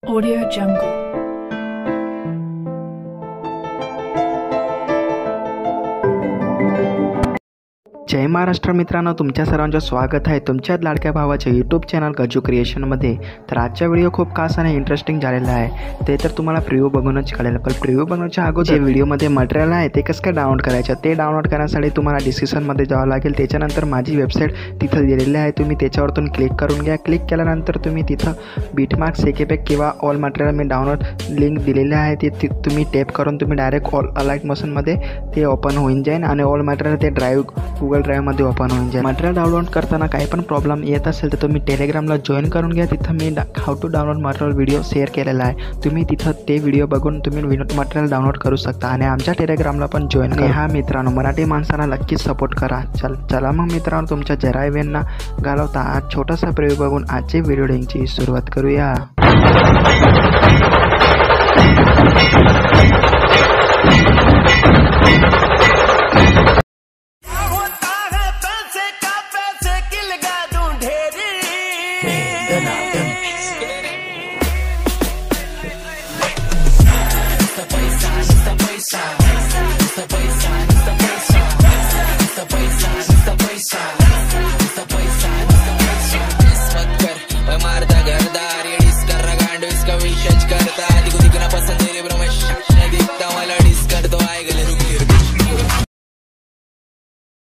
Audio Jungle. जय महाराष्ट्र मित्रांनो, तुमच्या सर्वांचं स्वागत आहे तुमच्या लाडक्या भावाच्या यूट्यूब चॅनल गजू क्रिएशनमध्ये। तर आजचा व्हिडिओ खूप खास आणि इंटरेस्टिंग झालेला आहे। ते तर तुम्हाला प्रिव्ह्यू बघूनच कळेल, पण प्रिव्ह्यू बघण्याच्या अगोदर व्हिडिओमध्ये मटेरियल आहे ते कसं काय डाउनलोड करायचं ते डाउनलोड करण्यासाठी तुम्हाला डिस्क्रिप्शनमध्ये जावं लागेल। त्याच्यानंतर माझी वेबसाईट तिथं दिलेली आहे, तुम्ही त्याच्यावरतून क्लिक करून घ्या। क्लिक केल्यानंतर तुम्ही तिथं बीटमार्क सेकेपॅक किंवा ऑल मटेरियल मी डाउनलोड लिंक दिलेली आहे, ते तुम्ही टॅप करून तुम्ही डायरेक्ट ऑल अलाइट मोशनमध्ये ते ओपन होऊन जाईल आणि ऑल मटेरियल ते गूगल ड्राईव्हमध्ये ओपन होऊन जाईल। मटेरियल डाउनलोड करताना काही पण प्रॉब्लेम येत असेल तर तुम्ही टेलिग्रामला जॉईन करून घ्या। तिथं मी how to download material video share केलेला आहे, तुम्ही तिथं ते व्हिडिओ बघून तुम्ही मटेरियल डाउनलोड करू शकता आणि आमच्या टेलिग्रामला पण जॉईन करा। हा मित्रांनो, मराठी माणसांना नक्कीच सपोर्ट करा। चला मग मित्रांनो, तुमच्या जरा वेळ न घालवता आज छोटासा प्रिव्ह्यू बघून आजची व्हिडिओ लिंकची सुरुवात करूया।